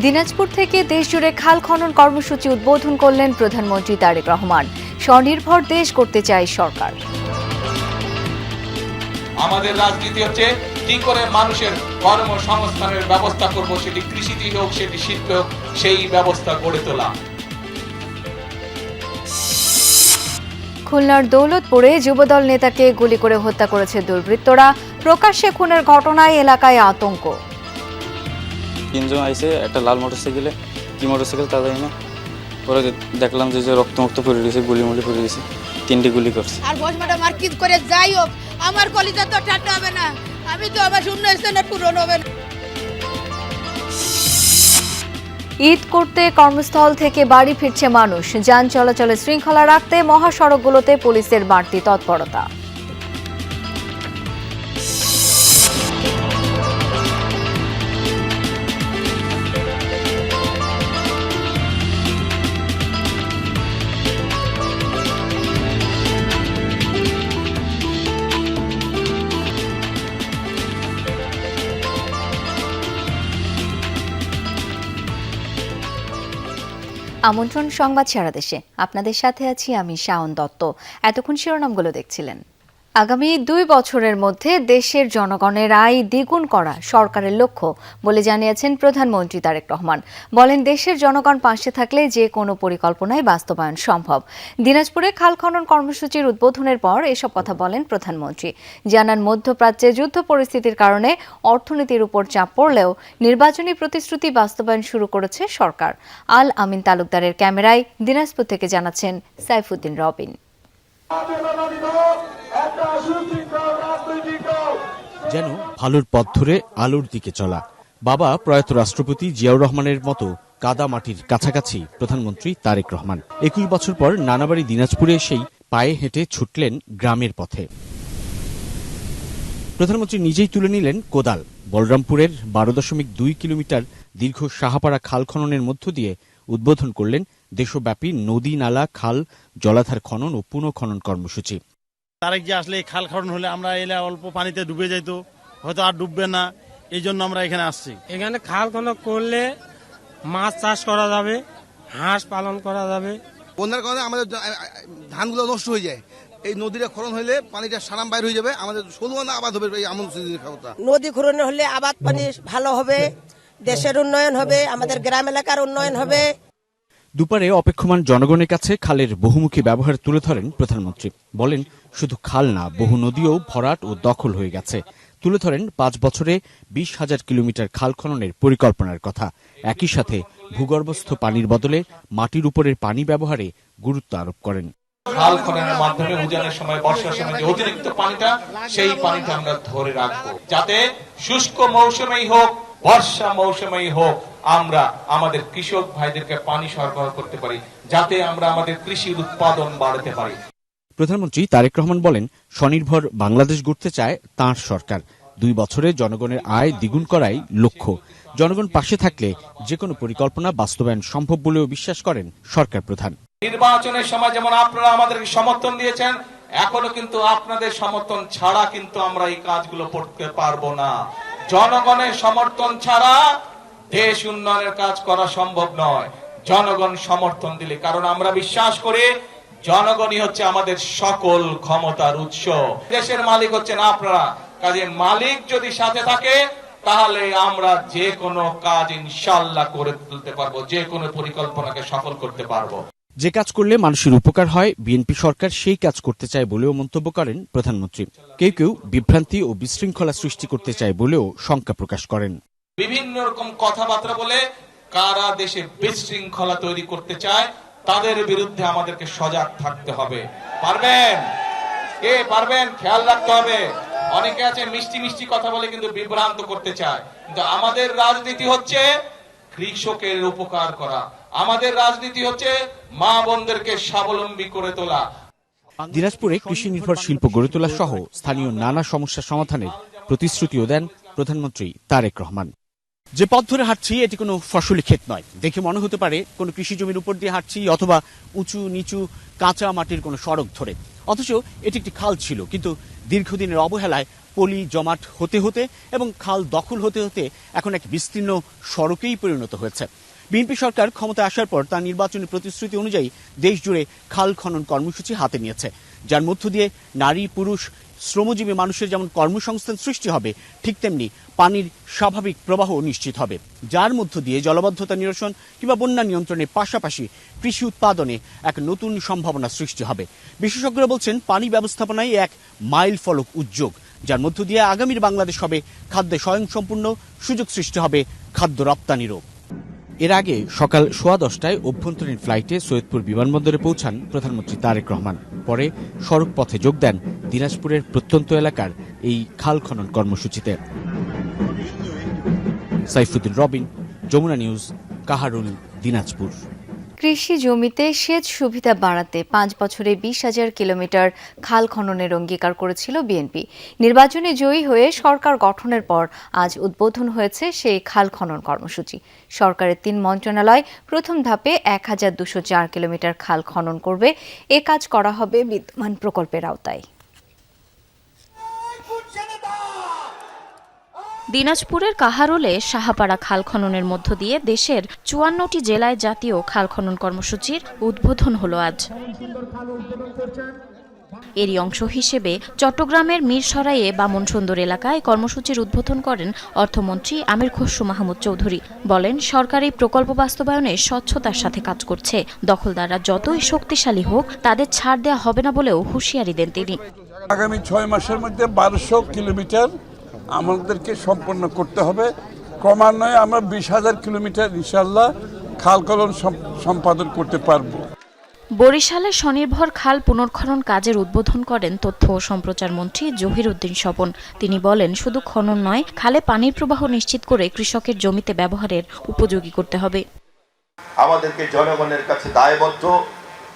দিনাজপুর থেকে দেশজুড়ে খাল খনন কর্মসূচি উদ্বোধন করলেন প্রধানমন্ত্রী তারেক রহমান। স্বনির্ভর দেশ করতে চায় সরকার। আমাদের রাজনীতি হচ্ছে কি করে মানুষের কর্মসংস্থানের ব্যবস্থা করব, সেটি কৃষিতে হোক সেটি শিল্পে হোক, সেই ব্যবস্থা গড়ে তোলা। খুলনার দৌলতপুরে যুবদল নেতাকে গুলি করে হত্যা করেছে দুর্বৃত্তরা। প্রকাশ্যে খুনের ঘটনায় এলাকায় আতঙ্ক। তিনজন আইসে একটা লাল মোটরসাইকেলে, কি মোটরসাইকেল তা জানি না, পরে দেখলাম যে রক্ত মুক্ত পড়ে গেছে, গুলি মুলি পড়ে গেছে, 3টি গুলি করছে। আর বসমাটা মার্কিট করে যাই হোক, আমার কলিজা তো ঠাট্টা হবে না, আমি তো আমার শূন্য স্থানে পূরণ হবে না। ঈদ করতে কর্মস্থল থেকে বাড়ি ফিরছে মানুষ। যান চলাচলে শৃঙ্খলা রাখতে মহাসড়কগুলোতে পুলিশের বাড়তি তৎপরতা। আমন্ত্রণ সংবাদ সারা দেশে, আপনাদের সাথে আছি আমি শাওন দত্ত। এতক্ষণ শিরোনামগুলো দেখছিলেন। আগামী 2 বছরের মধ্যে দেশের জনগণের আয় দ্বিগুণ করা সরকারের লক্ষ্য বলে জানিয়েছেন প্রধানমন্ত্রী তারেক রহমান। বলেন, দেশের জনগণ পাশে থাকলে যে কোনো পরিকল্পনাই বাস্তবায়ন সম্ভব। দিনাজপুরে খাল খনন কর্মসূচির উদ্বোধনের পর এসব কথা বলেন প্রধানমন্ত্রী। জানান, মধ্যপ্রাচ্যে যুদ্ধ পরিস্থিতির কারণে অর্থনীতির উপর চাপ পড়লেও নির্বাচনী প্রতিশ্রুতি বাস্তবায়ন শুরু করেছে সরকার। আল আমিন তালুকদারের ক্যামেরায় দিনাজপুর থেকে জানাচ্ছেন সাইফুদ্দিন রবিন। যেন ভালোর পথ ধরে আলোর দিকে চলা। বাবা প্রয়াত রাষ্ট্রপতি জিয়াউর রহমানের মতো কাদা মাটির কাছাকাছি প্রধানমন্ত্রী তারেক রহমান। 21 বছর পর নানাবাড়ি দিনাজপুরে এসেই পায়ে হেঁটে ছুটলেন গ্রামের পথে। প্রধানমন্ত্রী নিজেই তুলে নিলেন কোদাল। বলরামপুরের 12.2 কিলোমিটার দীর্ঘ সাহাপাড়া খাল খননের মধ্য দিয়ে উদ্বোধন করলেন দেশব্যাপী নদী, নালা, খাল, জলাধার খনন ও পুনঃখনন কর্মসূচি। তারেক যে আসলে খাল খনন হলে আমরা এলে অল্প পানিতে ডুবে যাইত, হয়তো আর ডুববে না, এই জন্য আমরা এখানে আসছি। এখানে খাল খনন করলে মাছ চাষ করা যাবে, হাঁস পালন করা যাবে। বন্যার কারণে আমাদের ধানগুলো নষ্ট হয়ে যায়। এই নদীটা খনন হলে পানিটা সারাম বাইর হয়ে যাবে, আমাদের ষোলনা আবাদ হবে। এই আমন নদী খনন হলে আবাদ পানি ভালো হবে, দেশের উন্নয়ন হবে, আমাদের গ্রাম এলাকার উন্নয়ন হবে। দুপারে অপেক্ষমান জনগণের কাছে খালের বহুমুখী ব্যবহার তুলে ধরেন প্রধানমন্ত্রী। বলেন, শুধু খাল না, বহু নদীও ভরাট ও দখল হয়ে গেছে। তুলে ধরেন 5 বছরে 20,000 কিলোমিটার খাল খননের পরিকল্পনার কথা। একই সাথে ভূগর্ভস্থ পানির বদলে মাটির উপরের পানি ব্যবহারে গুরুত্ব আরোপ করেন। খাল খননের মাধ্যমে উজানের সময়, বর্ষার সময় যে অতিরিক্ত পানিটা, সেই পানিটা আমরা ধরে রাখবো, যাতে শুষ্ক মৌসুমেই হোক, বর্ষা মৌসুমেই হোক, আমরা আমাদের কৃষক ভাইদেরকে পানি সরবরাহ করতে পারি, যাতে আমরা আমাদের কৃষির উৎপাদন বাড়াতে পারি। প্রধানমন্ত্রী তারেক রহমান বলেন, স্বনির্ভর বাংলাদেশ গড়তে চায় তাঁর সরকার। 2 বছরে জনগণের আয় দ্বিগুণ করাই লক্ষ্য। জনগণ পাশে থাকলে যে কোনো পরিকল্পনা বাস্তবায়ন সম্ভব বলেও বিশ্বাস করেন সরকার প্রধান। নির্বাচনের সময় যেমন আপনারা আমাদেরকে সমর্থন দিয়েছেন, এখনো কিন্তু আপনাদের সমর্থন ছাড়া কিন্তু আমরা এই কাজগুলো করতে পারবো না। জনগণের সমর্থন ছাড়া দেশ উন্নয়নের কাজ করা সম্ভব নয়। জনগণ সমর্থন দিলে, কারণ আমরা বিশ্বাস করি জনগণই হচ্ছে আমাদের সকল ক্ষমতার উৎস। দেশের মালিক হচ্ছেন আপনারা, কাজে মালিক যদি সাথে থাকে তাহলে আমরা যে কোনো কাজ ইনশাআল্লাহ করে তুলতে পারবো, যে কোনো পরিকল্পনাকে সফল করতে পারবো। যে কাজ করলে মানুষের উপকার হয়, বিএনপি সরকার সেই কাজ করতে চায় বলেও মন্তব্য করেন প্রধানমন্ত্রী। কেউ কেউ বিভ্রান্তি ও বিশৃঙ্খলা সৃষ্টি করতে চায় বলেও শঙ্কা প্রকাশ করেন। বিভিন্ন রকম কথাবার্তা বলে কারা দেশে বিশৃঙ্খলা তৈরি করতে চায়, তাদের বিরুদ্ধে আমাদেরকে সজাগ থাকতে হবে। পারবেন? কে পারবেন? খেয়াল রাখতে হবে। অনেকে আছে মিষ্টি মিষ্টি কথা বলে কিন্তু বিভ্রান্ত করতে চায়, কিন্তু আমাদের রাজনীতি হচ্ছে কৃষকের উপকার করা। আমাদের রাজনীতি হচ্ছে মা বোনদেরকে স্বাবলম্বী করে তোলা। দিনাজপুরে কৃষি নির্ভর শিল্প গড়ে তোলা সহ স্থানীয় নানা সমস্যা সমাধানের প্রতিশ্রুতিও দেন প্রধানমন্ত্রী তারেক রহমান। যে পথ ধরে হাঁটছি এটি কোনো ফসলি ক্ষেত নয়। দেখে মনে হতে পারে কোনো কৃষি জমির উপর দিয়ে হাঁটছি, অথবা উঁচু নিচু কাঁচা মাটির কোনো সড়ক ধরে। অথচ এটি একটি খাল ছিল, কিন্তু দীর্ঘদিনের অবহেলায় পলি জমাট হতে হতে এবং খাল দখল হতে হতে এখন এক বিস্তীর্ণ সড়কেই পরিণত হয়েছে। বিএনপি সরকার ক্ষমতায় আসার পর তার নির্বাচনী প্রতিশ্রুতি অনুযায়ী দেশ জুড়ে খাল খনন কর্মসূচি হাতে নিয়েছে, যার মধ্য দিয়ে নারী পুরুষ শ্রমজীবী মানুষের যেমন কর্মসংস্থান সৃষ্টি হবে, ঠিক তেমনি পানির স্বাভাবিক প্রবাহ নিশ্চিত হবে, যার মধ্য দিয়ে জলাবদ্ধতা নিরসন কিংবা বন্যা নিয়ন্ত্রণের পাশাপাশি কৃষি উৎপাদনে এক নতুন সম্ভাবনা সৃষ্টি হবে। বিশেষজ্ঞরা বলছেন পানি ব্যবস্থাপনায় এক মাইল ফলক উদ্যোগ, যার মধ্য দিয়ে আগামীর বাংলাদেশ হবে খাদ্যে স্বয়ংসম্পূর্ণ, সুযোগ সৃষ্টি হবে খাদ্য রপ্তানিরও। এর আগে সকাল 10:15টায় অভ্যন্তরীণ ফ্লাইটে সৈয়দপুর বিমানবন্দরে পৌঁছান প্রধানমন্ত্রী তারেক রহমান। পরে সড়ক পথে যোগ দেন দিনাজপুরের প্রত্যন্ত এলাকার এই খাল খনন কর্মসূচিতে। সাইফুদ্দিন রবিন, যমুনা নিউজ, কাহারুল, দিনাজপুর। কৃষি জমিতে সেচ সুবিধা বাড়াতে 5 বছরে 20,000 কিলোমিটার খাল খননের অঙ্গীকার করেছিল বিএনপি। নির্বাচনে জয়ী হয়ে সরকার গঠনের পর আজ উদ্বোধন হয়েছে সেই খাল খনন কর্মসূচি। সরকারের 3 মন্ত্রণালয় প্রথম ধাপে 1204 কিলোমিটার খাল খনন করবে। এ কাজ করা হবে বিদ্যমান প্রকল্পের আওতায়। দিনাজপুরের কাহারোলে সাহাপাড়া খাল খননের মধ্য দিয়ে দেশের 54টি জেলায় জাতীয় খাল খনন কর্মসূচির উদ্বোধন হলো আজ। এরই অংশ হিসেবে চট্টগ্রামের মিরসরাইয়ে বামনসুন্দর এলাকায় কর্মসূচির উদ্বোধন করেন অর্থমন্ত্রী আমির খসরু মাহমুদ চৌধুরী। বলেন, সরকার এই প্রকল্প বাস্তবায়নে স্বচ্ছতার সাথে কাজ করছে। দখলদাররা যতই শক্তিশালী হোক তাদের ছাড় দেওয়া হবে না বলেও হুঁশিয়ারি দেন তিনি। আগামী 6 মাসের মধ্যে 1200 কিলোমিটার আমাদেরকে সম্পন্ন করতে হবে। ক্রমান্বয়ে আমরা 20,000 কিলোমিটার ইনশাল্লাহ খাল খনন সম্পাদন করতে পারবো। বরিশালে স্বনির্ভর খাল পুনর্খনন কাজের উদ্বোধন করেন তথ্য ও সম্প্রচার মন্ত্রী জহির উদ্দিন স্বপন। তিনি বলেন, শুধু খনন নয়, খালে পানির প্রবাহ নিশ্চিত করে কৃষকের জমিতে ব্যবহারের উপযোগী করতে হবে। আমাদেরকে জনগণের কাছে দায়বদ্ধ,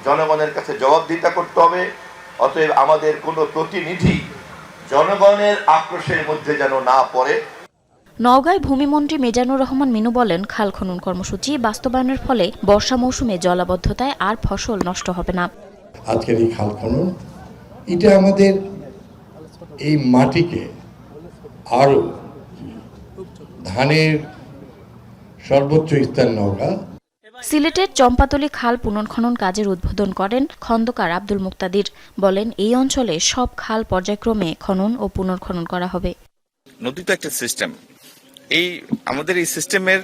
জনগণের কাছে জবাবদিহিতা করতে হবে। অতএব আমাদের কোনো প্রতিনিধি জনগণের আক্রোশের মধ্যে যেন না পড়ে। নওগাঁয় ভূমিমন্ত্রী মিজানুর রহমান মিনু বলেন, খাল খনন কর্মসূচি বাস্তবায়নের ফলে বর্ষা মৌসুমে জলাবদ্ধতায় আর ফসল নষ্ট হবে না। আজকের এই খাল খনন এটা আমাদের এই মাটিকে আরো ধানের সর্বোচ্চ স্থান নওগাঁ। সিলেটের চম্পাতলী খাল পুনর্খনন কাজের উদ্বোধন করেন খন্দকার আব্দুল মুক্তাদির। বলেন, এই অঞ্চলে সব খাল পর্যায়ক্রমে খনন ও পুনর্খনন করা হবে। নদী তো একটা সিস্টেম, আমাদের এই সিস্টেমের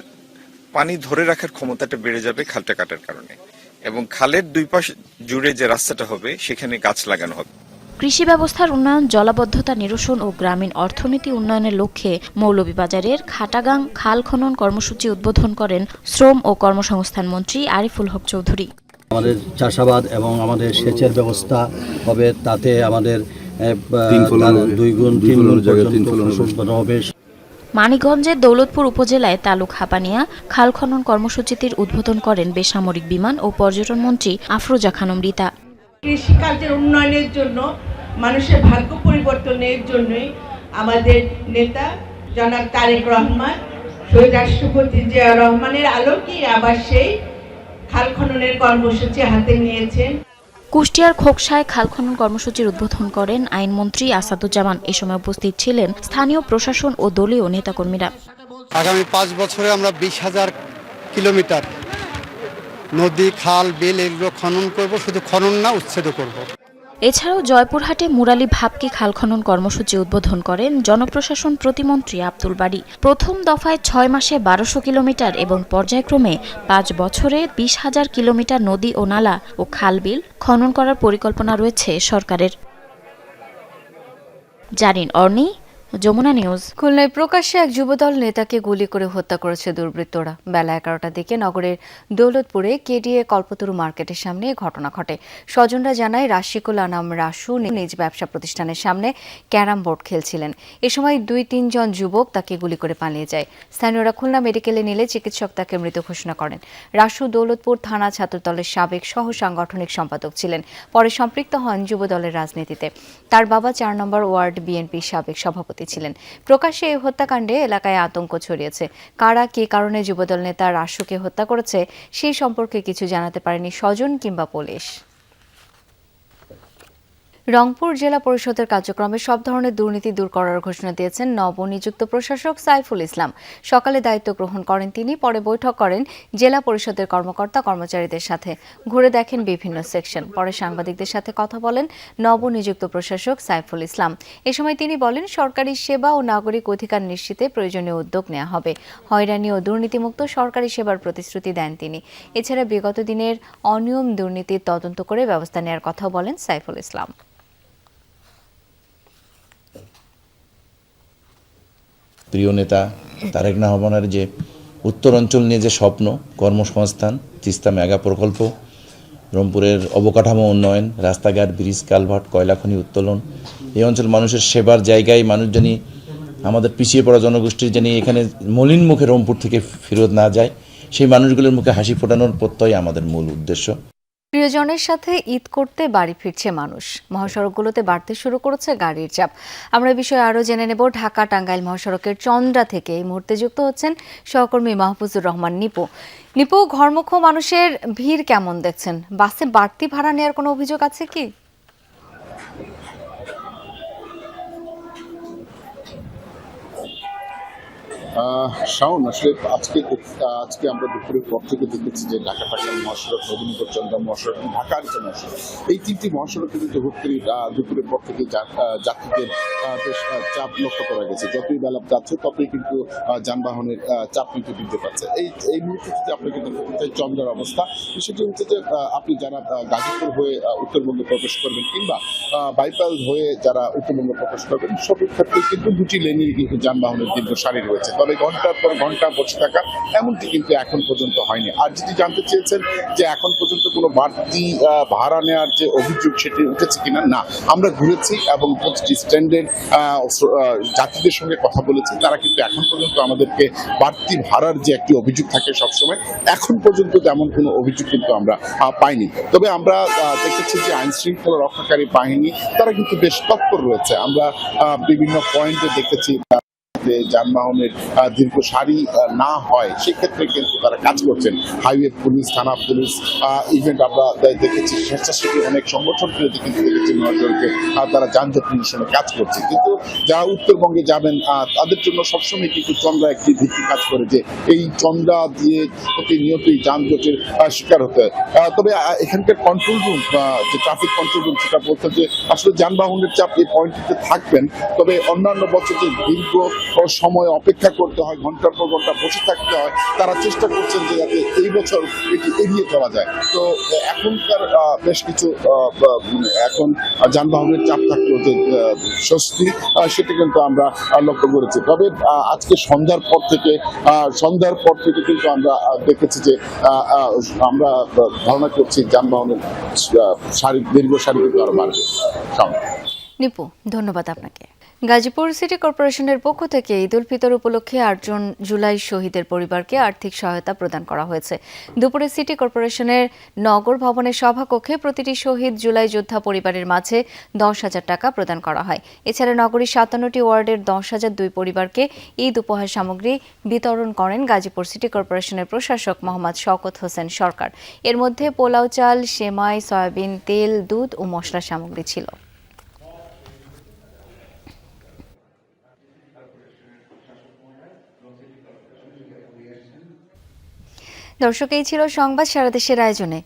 পানি ধরে রাখার ক্ষমতাটা বেড়ে যাবে খালটা কাটার কারণে, এবং খালের দুই পাশ জুড়ে যে রাস্তাটা হবে সেখানে গাছ লাগানো হবে। কৃষি ব্যবস্থার উন্নয়ন, জলাবদ্ধতা নিরসন ও গ্রামীণ অর্থনীতি উন্নয়নের লক্ষ্যে মৌলভীবাজারের খাটাগাং খাল খনন কর্মসূচি উদ্বোধন করেন শ্রম ও কর্মসংস্থান মন্ত্রী আরিফুল হক চৌধুরী। আমাদের চাষাবাদ এবং আমাদের সেচের ব্যবস্থা হবে, তাতে আমাদের 2 গুণ 3 গুণ ফসল হবে। মানিকগঞ্জের দৌলতপুর উপজেলায় তালুক হাপানিয়া খাল খনন কর্মসূচিটির উদ্বোধন করেন বেসামরিক বিমান ও পর্যটন মন্ত্রী আফরোজা খানম রীতা। কৃষিকাজের উন্নয়নের জন্য, মানুষের ভাগ্য পরিবর্তনের জন্যই আমাদের নেতা জনাব তারেক রহমান, শহীদ রাষ্ট্রপতি জিয়া রহমানের আলোকেই আবার সেই খাল খননের কর্মসূচি হাতে নিয়েছেন। কুষ্টিয়ার খোকসায় খাল খনন কর্মসূচির উদ্বোধন করেন আইনমন্ত্রী আসাদুজ্জামান। এ সময় উপস্থিত ছিলেন স্থানীয় প্রশাসন ও দলীয় নেতাকর্মীরা। আগামী 5 বছরে আমরা 20,000 কিলোমিটার নদী, খাল, বিল এগুলো খনন করব। শুধু খনন না, উচ্ছেদ করব। এছাড়াও জয়পুরহাটে মুরালি ভাবকি খাল খনন কর্মসূচি উদ্বোধন করেন জনপ্রশাসন প্রতিমন্ত্রী আব্দুল বারী। প্রথম দফায় 6 মাসে 1200 কিলোমিটার এবং পর্যায়ক্রমে 5 বছরে 20,000 কিলোমিটার নদী ও নালা ও খাল বিল খনন করার পরিকল্পনা রয়েছে সরকারের। জারিন অর্নি, যমুনা নিউজ। খুলনায় প্রকাশ্যে এক যুবদল নেতাকে গুলি করে হত্যা করেছে দুর্বৃত্তরা। বেলা 11টার দিকে নগরের দৌলতপুরে কেডিএ কল্পতরু মার্কেটের সামনে ঘটনা ঘটে। স্বজনরা জানায়, রাশিকুল আনাম রাসু নিজ ব্যবসা প্রতিষ্ঠানের সামনে ক্যারাম বোর্ড খেলছিলেন। এ সময় 2-3 জন যুবক তাকে গুলি করে পালিয়ে যায়। স্থানীয়রা খুলনা মেডিকেলে নিলে চিকিৎসক তাকে মৃত ঘোষণা করেন। রাসু দৌলতপুর থানা ছাত্রদলের সাবেক সহ সাংগঠনিক সম্পাদক ছিলেন। পরে সম্পৃক্ত হন যুবদলের রাজনীতিতে। তার বাবা 4 নম্বর ওয়ার্ড বিএনপির সাবেক সভাপতি ছিলেন। প্রকাশ্যে এই হত্যাকাণ্ডে এলাকায় আতঙ্ক ছড়িয়েছে। কারা কী কারণে যুবদল নেতা রাসুকে হত্যা করেছে সেই সম্পর্কে কিছু জানাতে পারেনি স্বজন কিংবা পুলিশ। রংপুর জেলা পরিষদের কার্যক্রমে সব ধরনের দুর্নীতি দূর করার ঘোষণা দিয়েছেন নবনিযুক্ত প্রশাসক সাইফুল ইসলাম। সকালে দায়িত্ব গ্রহণ করেন তিনি, পরে বৈঠক করেন জেলা পরিষদের কর্মকর্তা কর্মচারীদের সাথে, ঘুরে দেখেন বিভিন্ন সেকশন, পরে সাংবাদিকদের সাথে কথা বলেন নবনিযুক্ত প্রশাসক সাইফুল ইসলাম। এ সময় তিনি বলেন, সরকারি সেবা ও নাগরিক অধিকার নিশ্চিতে প্রয়োজনীয় উদ্যোগ নেওয়া হবে। হয়রানি ও দুর্নীতিমুক্ত সরকারি সেবার প্রতিশ্রুতি দেন তিনি। এছাড়া বিগত দিনের অনিয়ম দুর্নীতির তদন্ত করে ব্যবস্থা নেওয়ার কথাও বলেন সাইফুল ইসলাম। প্রিয় নেতা তারেক রহমানের যে উত্তর অঞ্চল নিয়ে যে স্বপ্ন, কর্মসংস্থান, তিস্তা মেগা প্রকল্প, রংপুরের অবকাঠামো উন্নয়ন, রাস্তাঘাট, ব্রিজ, কালভার্ট, কয়লা খনি উত্তোলন, এই অঞ্চল মানুষের সেবার জায়গায় মানুষ জানি আমাদের পিছিয়ে পড়া জনগোষ্ঠীর জানি এখানে মলিন মুখে রংপুর থেকে ফেরত না যায়, সেই মানুষগুলোর মুখে হাসি ফোটানোর প্রত্যয় আমাদের মূল উদ্দেশ্য। প্রিয়জনের সাথে ঈদ করতে বাড়ি ফিরছে মানুষ, মহাসড়কগুলোতে বাড়তে শুরু করেছে গাড়ির চাপ। আমরা এই বিষয়ে আরও জেনে নেব। ঢাকা টাঙ্গাইল মহাসড়কের চন্দ্রা থেকে এই মুহূর্তে যুক্ত হচ্ছেন সহকর্মী মাহফুজুর রহমান নিপু। নিপু, ঘরমুখ মানুষের ভিড় কেমন দেখছেন? বাসে বাড়তি ভাড়া নেওয়ার কোনো অভিযোগ আছে কি? শাওন, আসলে আজকে আমরা দুপুরের পর থেকে দেখেছি যে ঢাকা টাঙ্গাইল মহাসড়ক, নবীনগর চন্দ্রা মহাসড়ক, ঢাকার যে মহাসড়ক, এই তিনটি মহাসড়কে কিন্তু হুট করে দুপুরের পর থেকে যাত্রীদের বেশ চাপ লক্ষ্য করা গেছে। যতই বেলা যাচ্ছে ততই কিন্তু যানবাহনের চাপ কিন্তু বৃদ্ধি পাচ্ছে। এই মুহূর্তে যদি আপনাকে দেখতে চাই চন্দ্রার অবস্থা, সেটি হচ্ছে যে আপনি যারা গাজীপুর হয়ে উত্তরবঙ্গে প্রবেশ করবেন কিংবা বাইপাস হয়ে যারা উত্তরবঙ্গে প্রবেশ করবেন, সব ক্ষেত্রে কিন্তু দুটি লেনই কিন্তু যানবাহনের দীর্ঘ সারি রয়েছে। তবে ঘন্টার পর ঘন্টা বসে থাকা এমনটি কিন্তু এখন পর্যন্ত হয়নি। আর যেটি জানতে চেয়েছেন যে এখন পর্যন্ত কোনো বাড়তি ভাড়া নেওয়ার যে অভিযোগ সেটি উঠেছে কিনা, না, আমরা ঘুরেছি এবং প্রতিটি স্ট্যান্ডের যাত্রীদের সঙ্গে কথা বলেছি। তারা কিন্তু এখন পর্যন্ত আমাদেরকে বাড়তি ভাড়ার যে একটি অভিযোগ থাকে সবসময়, এখন পর্যন্ত তেমন কোনো অভিযোগ কিন্তু আমরা পাইনি। তবে আমরা দেখেছি যে আইন শৃঙ্খলা রক্ষাকারী বাহিনী তারা কিন্তু বেশ তৎপর রয়েছে। আমরা বিভিন্ন পয়েন্টে দেখেছি যানবাহনের দীর্ঘ সারি না হয় সেক্ষেত্রে কিন্তু তারা কাজ করছেন। হাইওয়ে পুলিশ, থানা পুলিশ, ইভেন্ট আমরা দেখেছি স্বেচ্ছাসেবী অনেক সংগঠন কিন্তু দেখেছি মহাসড়কে তারা যানজট নিরসনে কাজ করছে। কিন্তু যারা উত্তরবঙ্গে যাবেন তাদের জন্য সবসময় কিন্তু চন্দ্রা একটি ভিত্তি কাজ করে যে এই চন্দ্রা দিয়ে প্রতিনিয়তই যানজটের শিকার হতে হয়। তবে এখানকার কন্ট্রোল রুম, যে ট্রাফিক কন্ট্রোল রুম, সেটা বলছে যে আসলে যানবাহনের চাপ এই পয়েন্টটিতে থাকবেন। তবে অন্যান্য বছর যে দীর্ঘ সময় অপেক্ষা করতে হয়, ঘন্টার পর ঘন্টা বসে থাকতে হয়, তারা চেষ্টা করছেন যে যাতে এই বছর এটি এড়িয়ে চলা যায়। তো এখনকার বেশ কিছু এখন যানবাহনের চাপ থাকলেও যে স্বস্তি, সেটি কিন্তু আমরা লক্ষ্য করেছি। তবে আজকে সন্ধ্যার পর থেকে কিন্তু আমরা দেখেছি যে আমরা ধারণা করছি যানবাহনের দীর্ঘ সারি কিন্তু আরো বাড়বে। নিপু, ধন্যবাদ আপনাকে। গাজীপুর সিটি কর্পোরেশনের পক্ষ থেকে ঈদ উল ফিতর উপলক্ষে 8 জন জুলাই শহীদের পরিবারকে আর্থিক সহায়তা প্রদান করা হয়েছে। দুপুরে সিটি কর্পোরেশনের নগর ভবনের সভাকক্ষে প্রতিটি শহীদ জুলাই যোদ্ধা পরিবারের মাঝে 10,000 টাকা প্রদান করা হয়। এছাড়া নগরীর 57টি ওয়ার্ডের 10,002 পরিবারকে ঈদ উপহার সামগ্রী বিতরণ করেন গাজীপুর সিটি কর্পোরেশনের প্রশাসক মোহাম্মদ শওকত হোসেন সরকার। এর মধ্যে পোলাও চাল, সেমাই, সয়াবিন তেল, দুধ ও মশলা সামগ্রী ছিল। দর্শক, এই ছিল সংবাদ সারা দেশের আয়োজনে।